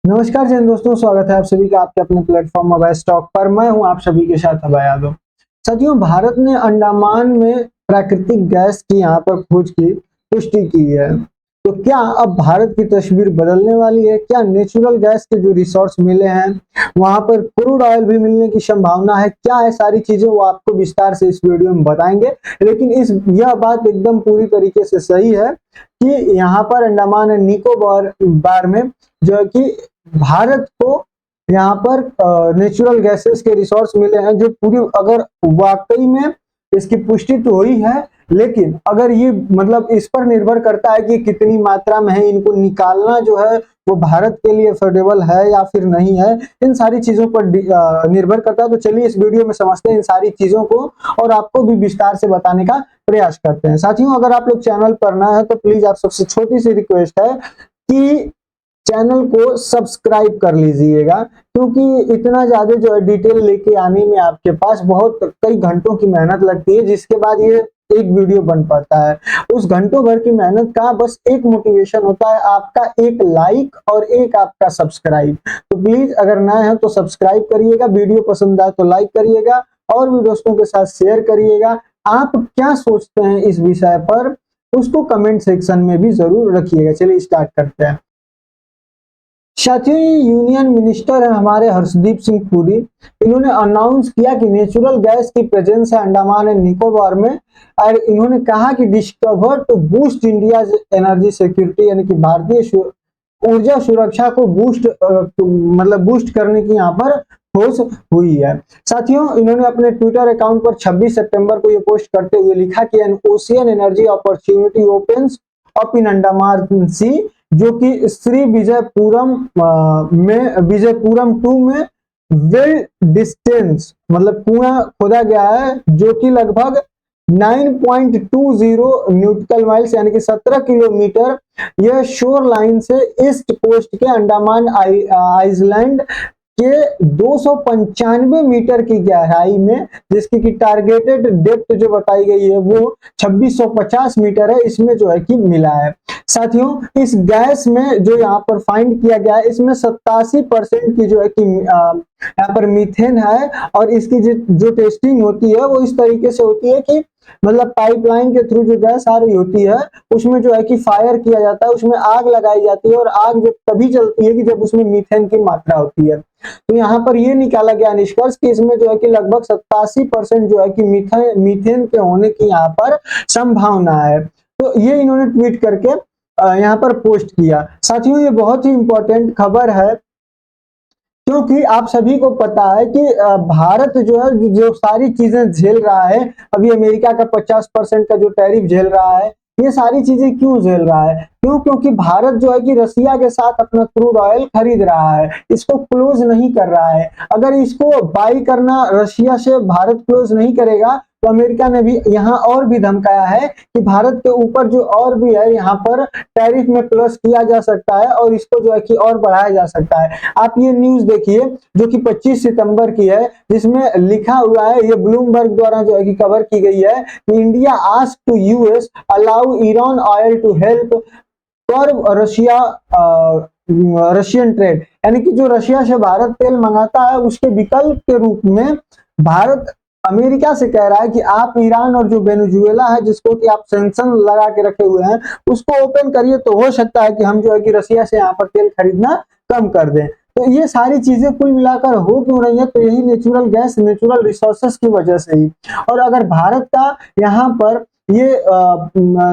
नमस्कार जैन दोस्तों, स्वागत है आप सभी का आपके अपने प्लेटफॉर्म अभय स्टॉक पर। मैं हूं आप सभी के साथ अभय यादव। साथियों, भारत ने अंडमान में प्राकृतिक गैस की यहां पर खोज की पुष्टि की है। तो क्या अब भारत की तस्वीर बदलने वाली है? क्या नेचुरल गैस के जो रिसोर्स मिले हैं वहां पर क्रूड ऑयल भी मिलने की संभावना है? क्या है सारी चीजें वो आपको विस्तार से इस वीडियो में बताएंगे। लेकिन यह बात एकदम पूरी तरीके से सही है कि यहाँ पर अंडमान एंड निकोबार में जो है कि भारत को यहाँ पर नेचुरल गैसेस के रिसोर्स मिले हैं, जो पूरी अगर वाकई में इसकी पुष्टि तो हुई है, लेकिन अगर ये मतलब इस पर निर्भर करता है कि कितनी मात्रा में है, इनको निकालना जो है वो भारत के लिए अफोर्डेबल है या फिर नहीं है, इन सारी चीजों पर निर्भर करता है। तो चलिए इस वीडियो में समझते हैं इन सारी चीजों को और आपको भी विस्तार से बताने का प्रयास करते हैं। साथियों, अगर आप लोग चैनल पर नए हैं तो प्लीज आप सबसे छोटी सी रिक्वेस्ट है कि चैनल को सब्सक्राइब कर लीजिएगा, क्योंकि इतना ज्यादा जो है डिटेल लेके आने में आपके पास बहुत कई घंटों की मेहनत लगती है, जिसके बाद ये एक वीडियो बन पाता है। उस घंटों भर की मेहनत का बस एक मोटिवेशन होता है, आपका एक लाइक और एक आपका सब्सक्राइब। तो प्लीज अगर नए हैं तो सब्सक्राइब करिएगा, वीडियो पसंद आए तो लाइक करिएगा और भी दोस्तों के साथ शेयर करिएगा। आप क्या सोचते हैं इस विषय पर उसको कमेंट सेक्शन में भी जरूर रखिएगा। चलिए स्टार्ट करते हैं। साथियों, यूनियन मिनिस्टर है हमारे हर्षदीप सिंह पुरी, इन्होंने अनाउंस किया कि नेचुरल गैस की प्रेजेंस है अंडमान एंड निकोबार में। और इन्होंने कहा कि discover to boost India energy security, यानी कि भारतीय ऊर्जा सुरक्षा को बूस्ट करने की यहाँ पर खोज हुई है। साथियों, इन्होंने अपने ट्विटर अकाउंट पर 26 सितंबर को ये पोस्ट करते हुए लिखा कि an ocean energy opportunity opens up in Andaman sea, जो कि श्री विजयपुरम 2 में वेल डिस्टेंस मतलब कुआं खोदा गया है, जो कि लगभग 9.20 न्यूटिकल माइल्स यानी कि 17 किलोमीटर यह शोर लाइन से ईस्ट कोस्ट के अंडमान आइलैंड के 295 मीटर की गहराई में, जिसकी की टारगेटेड डेप्थ जो बताई गई है वो 2650 मीटर है, इसमें जो है कि मिला है। साथियों, इस गैस में जो यहाँ पर फाइंड किया गया है, इसमें 87% की जो है कि यहाँ पर मीथेन है। और इसकी जो टेस्टिंग होती है वो इस तरीके से होती है कि मतलब पाइपलाइन के थ्रू जो गैस आ रही होती है उसमें जो है कि फायर किया जाता है, उसमें आग लगाई जाती है और आग जब तभी चलती है कि जब उसमें मीथेन की मात्रा होती है। तो यहाँ पर ये निकाला गया निष्कर्ष कि इसमें जो है कि लगभग 87% जो है कि मीथेन के होने की यहाँ पर संभावना है। तो ये इन्होंने ट्वीट करके यहाँ पर पोस्ट किया। साथियों, ये बहुत ही इंपॉर्टेंट खबर है, क्योंकि आप सभी को पता है कि भारत जो है जो सारी चीजें झेल रहा है, अभी अमेरिका का 50% का जो टैरिफ झेल रहा है, ये सारी चीजें क्यों झेल रहा है? क्योंकि भारत जो है कि रसिया के साथ अपना क्रूड ऑयल खरीद रहा है, इसको क्लोज नहीं कर रहा है। अगर इसको बाई करना रशिया से भारत क्लोज नहीं करेगा तो अमेरिका ने भी यहाँ और भी धमकाया है कि भारत के ऊपर जो और भी है यहाँ पर टैरिफ में प्लस किया जा सकता है और इसको जो है कि और बढ़ाया जा सकता है। आप ये न्यूज देखिए जो कि 25 सितंबर की है, जिसमें लिखा हुआ है, ये ब्लूमबर्ग द्वारा जो है कि कवर की गई है कि India ask to US allow Iran oil to help curb Russian trade, यानी कि जो रशिया से भारत तेल मंगाता है उसके विकल्प के रूप में भारत अमेरिका से कह रहा है कि आप ईरान और जो वेनेजुएला है जिसको कि आप सैंक्शन लगा के रखे हुए हैं उसको ओपन करिए, तो हो सकता है कि हम जो है कि रशिया से यहाँ पर तेल खरीदना कम कर दें। तो ये सारी चीजें कुल मिलाकर हो क्यों रही है? तो यही नेचुरल गैस, नेचुरल रिसोर्सेस की वजह से ही। और अगर भारत का यहाँ पर ये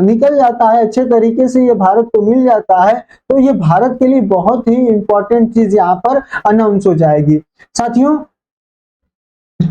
निकल जाता है अच्छे तरीके से, ये भारत को मिल जाता है, तो ये भारत के लिए बहुत ही इंपॉर्टेंट चीज यहाँ पर अनाउंस हो जाएगी। साथियों,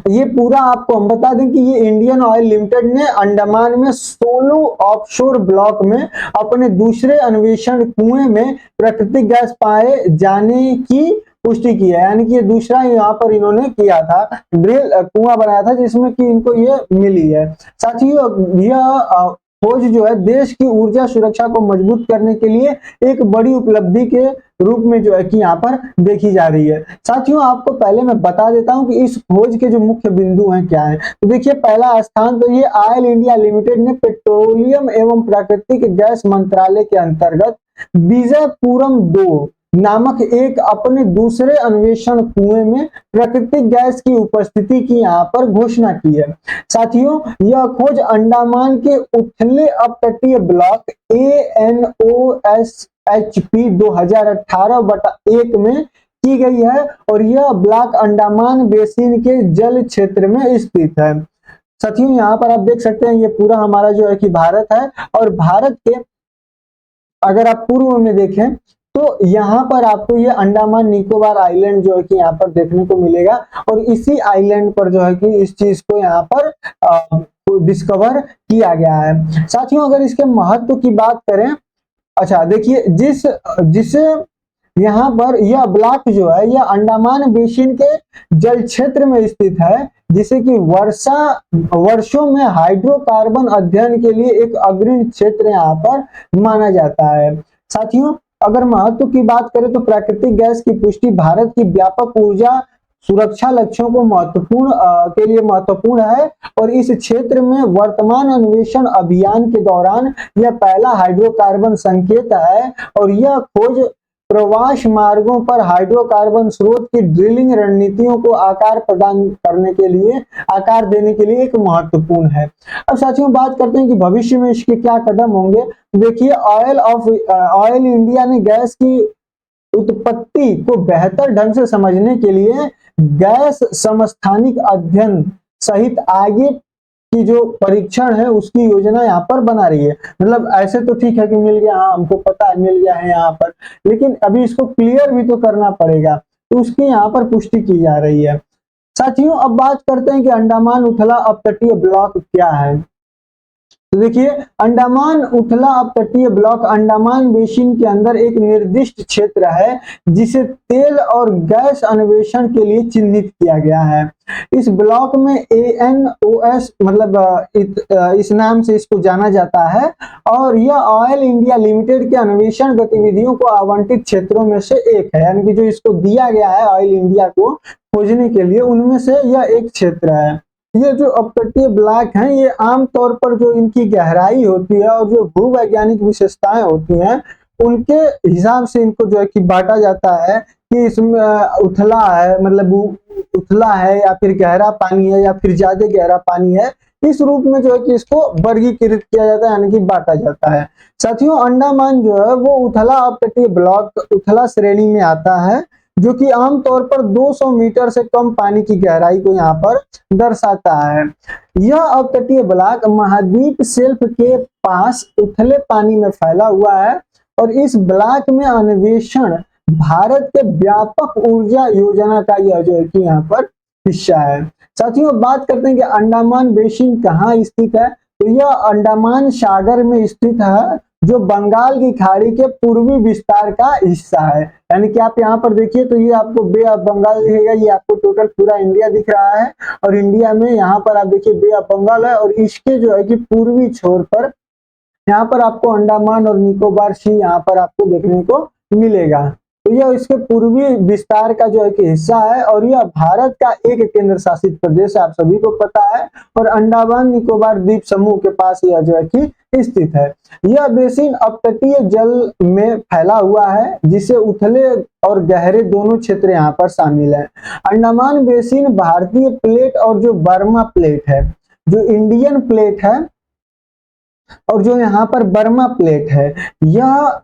ये पूरा आपको हम बता दें कि ये इंडियन ऑयल लिमिटेड ने अंडमान में सोलो ऑफशोर ब्लॉक में अपने दूसरे अन्वेषण कुएं में प्राकृतिक गैस पाए जाने की पुष्टि की है, यानी कि ये दूसरा यहाँ पर इन्होंने किया था, ड्रिल कुआं बनाया था जिसमें कि इनको ये मिली है। साथियों, यह खोज जो है देश की ऊर्जा सुरक्षा को मजबूत करने के लिए एक बड़ी उपलब्धि के रूप में जो है कि यहाँ पर देखी जा रही है। साथियों, आपको पहले मैं बता देता हूं कि इस खोज के जो मुख्य बिंदु हैं क्या है। तो देखिए, पहला स्थान तो ये ऑयल इंडिया लिमिटेड ने पेट्रोलियम एवं प्राकृतिक गैस मंत्रालय के अंतर्गत विजयपुरम 2 नामक एक अपने दूसरे अन्वेषण कुएं में प्राकृतिक गैस की उपस्थिति की यहाँ पर घोषणा की है। साथियों, यह खोज अंडमान के उथले अपतटीय ब्लॉक ANOSHP 2018/1 में की गई है और यह ब्लॉक अंडमान बेसिन के जल क्षेत्र में स्थित है। साथियों, यहाँ पर आप देख सकते हैं ये पूरा हमारा जो है कि भारत है, और भारत के अगर आप पूर्व में देखें तो यहाँ पर आपको ये अंडमान निकोबार आइलैंड जो है कि यहाँ पर देखने को मिलेगा, और इसी आइलैंड पर जो है कि इस चीज को यहाँ पर डिस्कवर किया गया है। साथियों, अगर इसके महत्व की बात करें, अच्छा देखिए, जिसे यहाँ पर यह ब्लॉक जो है यह अंडमान बेसिन के जल क्षेत्र में स्थित है, जिसे कि वर्षों में हाइड्रोकार्बन अध्ययन के लिए एक अग्रणी क्षेत्र यहाँ पर माना जाता है। साथियों, अगर महत्व की बात करें तो प्राकृतिक गैस की पुष्टि भारत की व्यापक ऊर्जा सुरक्षा लक्ष्यों को के लिए महत्वपूर्ण है, और इस क्षेत्र में वर्तमान अन्वेषण अभियान के दौरान यह पहला हाइड्रोकार्बन संकेत है, और यह खोज प्रवास मार्गों पर हाइड्रोकार्बन स्रोत की ड्रिलिंग रणनीतियों को आकार देने के लिए एक महत्वपूर्ण है। अब साथियों, बात करते हैं कि भविष्य में इसके क्या कदम होंगे। देखिए, ऑयल इंडिया ने गैस की उत्पत्ति को बेहतर ढंग से समझने के लिए गैस समस्थानिक अध्ययन सहित आगे की जो परीक्षण है उसकी योजना यहाँ पर बना रही है। मतलब ऐसे तो ठीक है कि मिल गया, हाँ हमको पता है मिल गया है यहाँ पर, लेकिन अभी इसको क्लियर भी तो करना पड़ेगा, तो उसकी यहाँ पर पुष्टि की जा रही है। साथियों, अब बात करते हैं कि अंडमान उथला अपतटीय ब्लॉक क्या है। तो देखिए, अंडमान उथला अपतटीय ब्लॉक अंडमान बेसिन के अंदर एक निर्दिष्ट क्षेत्र है जिसे तेल और गैस अन्वेषण के लिए चिन्हित किया गया है। इस ब्लॉक में ANOS मतलब इस नाम से इसको जाना जाता है, और यह ऑयल इंडिया लिमिटेड के अन्वेषण गतिविधियों को आवंटित क्षेत्रों में से एक है, यानी कि जो इसको दिया गया है ऑयल इंडिया को खोजने के लिए, उनमें से यह एक क्षेत्र है। ये जो अपतटीय ब्लॉक हैं ये आमतौर पर जो इनकी गहराई होती है और जो भूवैज्ञानिक विशेषताएं होती हैं उनके हिसाब से इनको जो है कि बांटा जाता है कि इसमें उथला है, मतलब उथला है या फिर गहरा पानी है या फिर ज्यादा गहरा पानी है। इस रूप में जो है कि इसको वर्गीकृत किया जाता है, यानी कि बांटा जाता है। साथियों, अंडमान जो है वो उथला अपतटीय ब्लॉक उथला श्रेणी में आता है, जो कि आमतौर पर 200 मीटर से कम पानी की गहराई को यहाँ पर दर्शाता है। यह अपतटीय ब्लॉक महाद्वीप शेल्फ के पास उथले पानी में फैला हुआ है, और इस ब्लॉक में अन्वेषण भारत के व्यापक ऊर्जा योजना का यह जो है कि यहाँ पर हिस्सा है। साथियों, बात करते हैं कि अंडमान बेसिन कहाँ स्थित है। तो यह अंडमान सागर में स्थित है, जो बंगाल की खाड़ी के पूर्वी विस्तार का हिस्सा है। यानी कि आप यहाँ पर देखिए तो ये आपको बे ऑफ बंगाल दिखेगा, ये आपको टोटल पूरा इंडिया दिख रहा है, और इंडिया में यहाँ पर आप देखिए बे ऑफ बंगाल है, और इसके जो है कि पूर्वी छोर पर यहाँ पर आपको अंडमान और निकोबार सी यहाँ पर आपको देखने को मिलेगा। तो यह इसके पूर्वी विस्तार का जो है कि हिस्सा है, और यह भारत का एक केंद्र शासित प्रदेश आप सभी को पता है, और अंडमान निकोबार द्वीप समूह के पास यह जो है कि स्थित है। यह बेसिन अपतटीय जल में फैला हुआ है, जिसे उथले और गहरे दोनों क्षेत्र यहाँ पर शामिल है। अंडमान बेसिन भारतीय प्लेट और जो बर्मा प्लेट है, जो इंडियन प्लेट है और जो यहाँ पर बर्मा प्लेट है, यह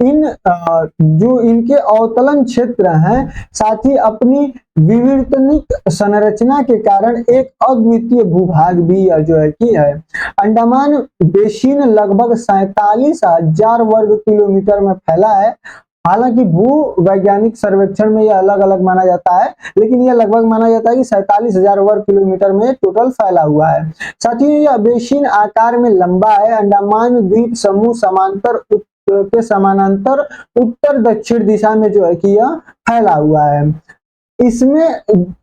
जो इनके अवतलन क्षेत्र हैं, साथ ही अपनी विवर्तनिक संरचना के कारण एक अद्वितीय भूभाग भी जो है कि है। अंडमान बेसिन लगभग 47,000 वर्ग किलोमीटर में फैला है। हालांकि भू वैज्ञानिक सर्वेक्षण में यह अलग अलग माना जाता है, लेकिन यह लगभग माना जाता है कि 47,000 वर्ग किलोमीटर में टोटल फैला हुआ है। साथ ही यह बेसिन आकार में लंबा है। अंडमान द्वीप समूह समानांतर उत्तर दक्षिण दिशा में जो है कि यह फैला हुआ है। इसमें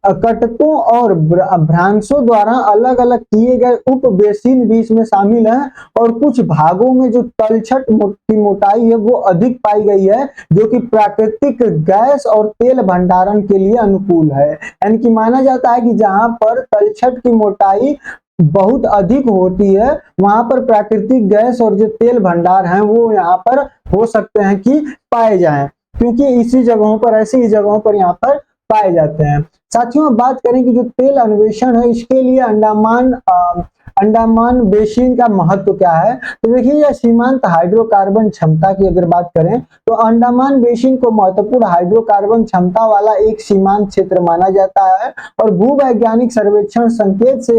कटकों और भ्रांशों द्वारा अलग अलग किए गए उप बेसिन भी इसमें शामिल हैं, और कुछ भागों में जो तलछट की मोटाई है वो अधिक पाई गई है, जो कि प्राकृतिक गैस और तेल भंडारण के लिए अनुकूल है। यानी कि माना जाता है कि जहां पर तलछट की मोटाई बहुत अधिक होती है वहां पर प्राकृतिक गैस और जो तेल भंडार हैं वो यहाँ पर हो सकते हैं कि पाए जाएं। क्योंकि इसी जगहों पर, ऐसी ही जगहों पर यहाँ पर पाए जाते हैं। साथियों, बात करें कि जो तेल अन्वेषण है इसके लिए अंडमान बेसिन का महत्व क्या है, तो देखिए यह सीमांत हाइड्रोकार्बन क्षमता की अगर बात करें तो अंडमान बेसिन को महत्वपूर्ण हाइड्रोकार्बन क्षमता वाला एक सीमांत क्षेत्र माना जाता है और भूवैज्ञानिक सर्वेक्षण संकेत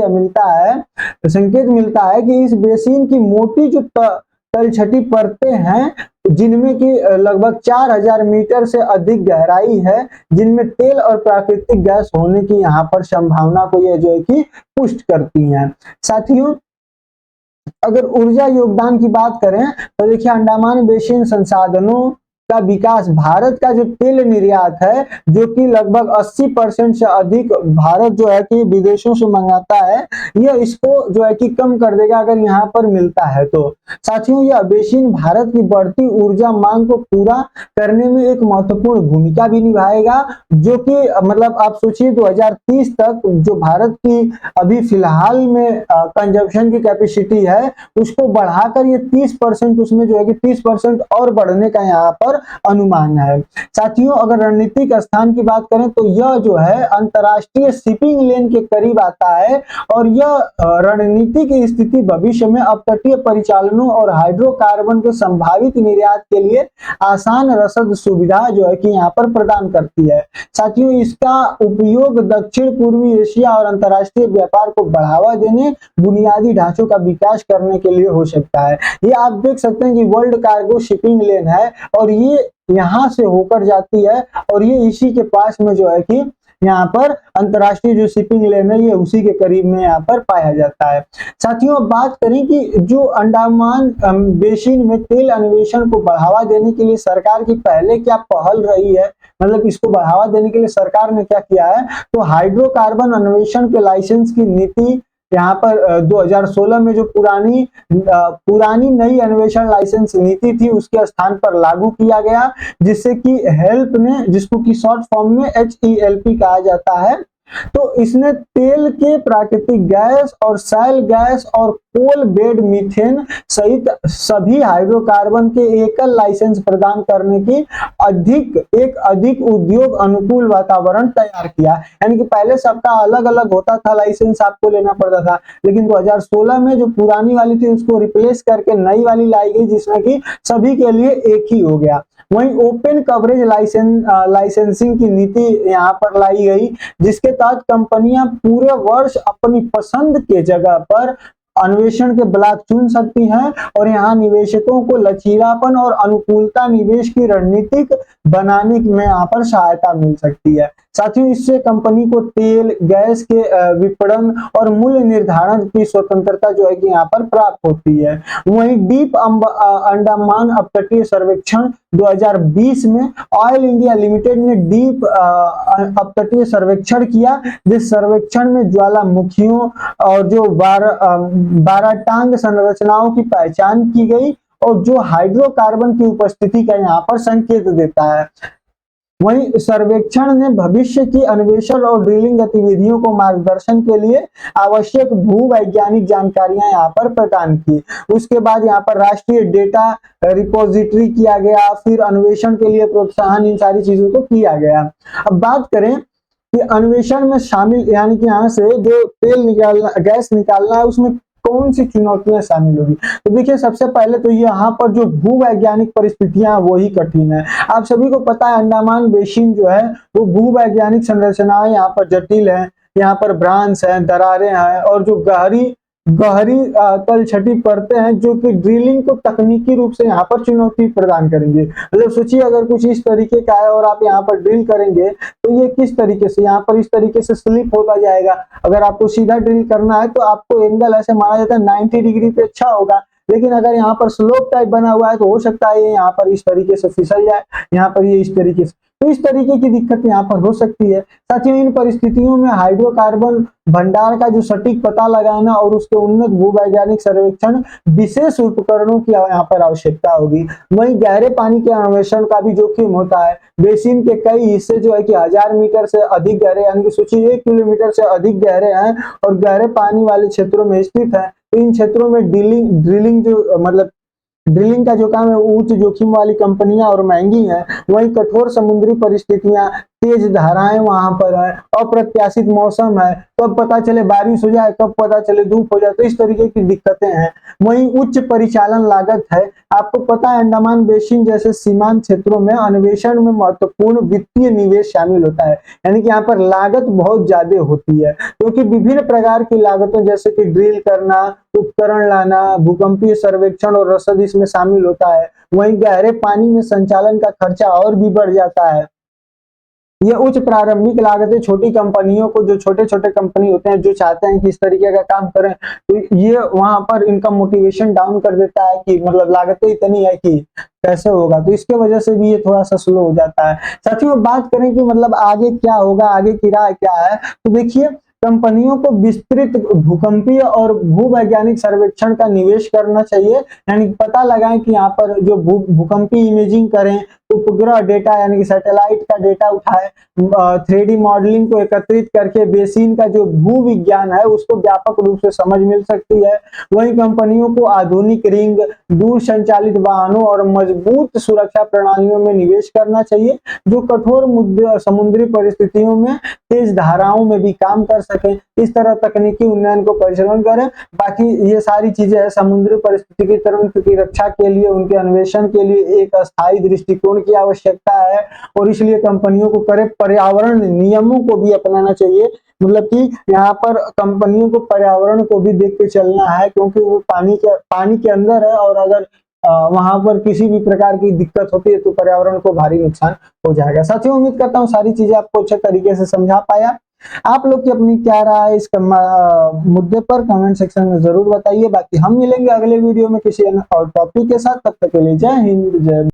मिलता है कि इस बेसिन की मोटी जो तलछटी परतें हैं जिनमें कि लगभग 4000 मीटर से अधिक गहराई है, जिनमें तेल और प्राकृतिक गैस होने की यहाँ पर संभावना को यह जो है कि पुष्ट करती हैं। साथियों, अगर ऊर्जा योगदान की बात करें तो देखिए अंडमान बेसिन संसाधनों का विकास, भारत का जो तेल निर्यात है जो कि लगभग 80% से अधिक भारत जो है कि विदेशों से मंगाता है, यह इसको जो है कि कम कर देगा अगर यहाँ पर मिलता है तो। साथियों, यह बेसिन भारत की बढ़ती ऊर्जा मांग को पूरा करने में एक महत्वपूर्ण भूमिका भी निभाएगा, जो कि मतलब आप सोचिए 2030 तक जो भारत की अभी फिलहाल में कंजप्शन की कैपेसिटी है उसको बढ़ाकर ये 30% उसमें जो है कि 30% और बढ़ने का यहाँ पर अनुमान है। साथियों, अगर रणनीतिक स्थान की बात करें तो यह जो है अंतरराष्ट्रीय शिपिंग लेन के करीब आता है और यह रणनीतिक स्थिति भविष्य में अपतटीय परिचालनों और हाइड्रोकार्बन के संभावित निर्यात के लिए आसान रसद सुविधा जो है कि यहाँ पर प्रदान करती है। साथियों, इसका उपयोग दक्षिण पूर्वी एशिया और अंतरराष्ट्रीय व्यापार को बढ़ावा देने, बुनियादी ढांचों का विकास करने के लिए हो सकता है। ये आप देख सकते हैं कि वर्ल्ड कार्गो शिपिंग लेन है और ये यहाँ से होकर जाती है और ये इसी के पास में जो है कि यहाँ पर अंतरराष्ट्रीय जो शिपिंग लेन है ये उसी के करीब में यहाँ पर पाया जाता है। साथियों, अब बात करें कि जो अंडमान बेसिन में तेल अन्वेषण को बढ़ावा देने के लिए सरकार की पहले क्या पहल रही है, मतलब इसको बढ़ावा देने के लिए सरकार ने क्या किया है, तो हाइड्रोकार्बन अन्वेषण के लाइसेंस की नीति यहाँ पर 2016 में जो पुरानी नई अन्वेषण लाइसेंस नीति थी उसके स्थान पर लागू किया गया, जिससे कि हेल्प ने, जिसको कि शॉर्ट फॉर्म में HELP कहा जाता है, तो इसने तेल के प्राकृतिक गैस और शैल गैस और कोल बेड मीथेन सहित सभी हाइड्रोकार्बन के एकल लाइसेंस प्रदान करने की एक अधिक उद्योग अनुकूल वातावरण तैयार किया। यानी कि पहले सबका अलग अलग होता था, लाइसेंस आपको लेना पड़ता था, लेकिन 2016 में जो पुरानी वाली थी उसको रिप्लेस करके नई वाली लाई गई, जिसमें कि सभी के लिए एक ही हो गया। वहीं ओपन कवरेज लाइसेंसिंग की नीति यहाँ पर लाई गई, जिसके तहत कंपनियां पूरे वर्ष अपनी पसंद के जगह पर अन्वेषण के ब्लॉक चुन सकती हैं और यहाँ निवेशकों को लचीलापन और अनुकूलता निवेश की रणनीतिक बनाने में यहाँ पर सहायता मिल सकती है। साथियों, इससे कंपनी को तेल गैस के विपणन और मूल्य निर्धारण की स्वतंत्रता जो है कि यहाँ पर प्राप्त होती है। वहीं डीप अंडमान अपतटीय सर्वेक्षण 2020 में ऑयल इंडिया लिमिटेड ने डीप अपतटीय सर्वेक्षण किया, जिस सर्वेक्षण में ज्वालामुखियों और जो बाराटांग संरचनाओं की पहचान की गई और जो हाइड्रोकार्बन की उपस्थिति का यहाँ पर संकेत देता है। वहीं सर्वेक्षण ने भविष्य की अन्वेषण और ड्रिलिंग गतिविधियों को मार्गदर्शन के लिए आवश्यक भूवैज्ञानिक जानकारियां यहाँ पर प्रदान की। उसके बाद यहाँ पर राष्ट्रीय डेटा रिपोजिटरी किया गया, फिर अन्वेषण के लिए प्रोत्साहन, इन सारी चीजों को किया गया। अब बात करें कि अन्वेषण में शामिल, यानी कि यहाँ से जो तेल निकालना, गैस निकालना है, उसमें कौन सी चुनौतियां शामिल होगी, तो देखिए सबसे पहले तो यहाँ पर जो भूवैज्ञानिक परिस्थितियां वही कठिन है। आप सभी को पता है अंडमान बेसिन जो है वो भूवैज्ञानिक संरचनाएं यहाँ पर जटिल है, यहाँ पर भ्रांश है, दरारें हैं और जो गहरी तलछटी परतें हैं जो कि ड्रिलिंग को तकनीकी रूप से यहाँ पर चुनौती प्रदान करेंगे। मतलब सोचिए अगर कुछ इस तरीके का है और आप यहाँ पर ड्रिल करेंगे तो ये किस तरीके से यहाँ पर इस तरीके से स्लिप होता जाएगा। अगर आपको सीधा ड्रिल करना है तो आपको एंगल ऐसे माना जाता है 90 डिग्री पे अच्छा होगा, लेकिन अगर यहाँ पर स्लोप टाइप बना हुआ है तो हो सकता है ये यहाँ पर इस तरीके से फिसल जाए, यहाँ पर ये इस तरीके से, तो इस तरीके की दिक्कत यहाँ पर हो सकती है। साथियों, इन परिस्थितियों में हाइड्रोकार्बन भंडार का जो सटीक पता लगाना और उसके उन्नत भूवैज्ञानिक सर्वेक्षण विशेष उपकरणों की यहाँ पर आवश्यकता होगी। वहीं गहरे पानी के अन्वेषण का भी जोखिम होता है। बेसिन के कई हिस्से जो है कि 1000 मीटर से अधिक गहरे, यानी कि सोचिए 1 किलोमीटर से अधिक गहरे हैं और गहरे पानी वाले क्षेत्रों में स्थित है। तो इन क्षेत्रों में ड्रिलिंग जो मतलब ड्रिलिंग का जो काम है वो उच्च जोखिम वाली कंपनियां और महंगी हैं। वहीं कठोर समुद्री परिस्थितियां, तेज धाराएं वहां पर है, अप्रत्याशित मौसम है, कब पता चले बारिश हो जाए, कब पता चले धूप हो जाए, तो इस तरीके की दिक्कतें हैं। वहीं उच्च परिचालन लागत है। आपको पता है अंडमान बेसिन जैसे सीमांत क्षेत्रों में अन्वेषण में महत्वपूर्ण वित्तीय निवेश शामिल होता है, यानी कि यहाँ पर लागत बहुत ज्यादा होती है, क्योंकि विभिन्न प्रकार की लागतों जैसे कि ड्रिल करना, उपकरण लाना, भूकंपीय सर्वेक्षण और रसद इसमें शामिल होता है। वहीं गहरे पानी में संचालन का खर्चा और भी बढ़ जाता है। ये उच्च प्रारंभिक लागतें छोटी कंपनियों को, जो छोटे छोटे कंपनी होते हैं जो चाहते हैं कि इस तरीके का काम करें, तो ये वहां पर इनका मोटिवेशन डाउन कर देता है कि मतलब लागतें इतनी है कि कैसे होगा, तो इसके वजह से भी ये थोड़ा सा स्लो हो जाता है। साथियों बात करें कि मतलब आगे क्या होगा, आगे की राह क्या है, तो देखिए कंपनियों को विस्तृत भूकंपीय और भूवैज्ञानिक सर्वेक्षण का निवेश करना चाहिए, यानी पता लगाएं कि यहाँ पर जो भूकंपीय इमेजिंग करें, उपग्रह डेटा यानी कि सैटेलाइट का डेटा उठाए, 3D मॉडलिंग को एकत्रित करके बेसिन का जो भू विज्ञान है उसको व्यापक रूप से समझ मिल सकती है। वहीं कंपनियों को आधुनिक रिंग, दूर संचालित वाहनों और मजबूत सुरक्षा प्रणालियों में निवेश करना चाहिए, जो कठोर समुद्री परिस्थितियों में तेज धाराओं में भी काम कर सके। इस तरह तकनीकी उन्नयन को परिचालन करें। बाकी ये सारी चीजें है समुद्री परिस्थिति की रक्षा के लिए, उनके अन्वेषण के लिए एक अस्थायी दृष्टिकोण की आवश्यकता है, और इसलिए कंपनियों को करे पर्यावरण नियमों को भी अपनाना चाहिए। मतलब कि यहाँ पर कंपनियों को पर्यावरण को भी देख के चलना है, क्योंकि वो पानी के अंदर है, और अगर वहां पर किसी भी प्रकार की दिक्कत होती है तो पर्यावरण को भारी नुकसान हो जाएगा। साथियों उम्मीद करता हूँ सारी चीजें आपको अच्छे तरीके से समझा पाया। आप लोग की अपनी क्या राय है इस मुद्दे पर कमेंट सेक्शन में जरूर बताइए। बाकी हम मिलेंगे अगले वीडियो में किसी और टॉपिक के साथ, तब तक के लिए जय हिंद जय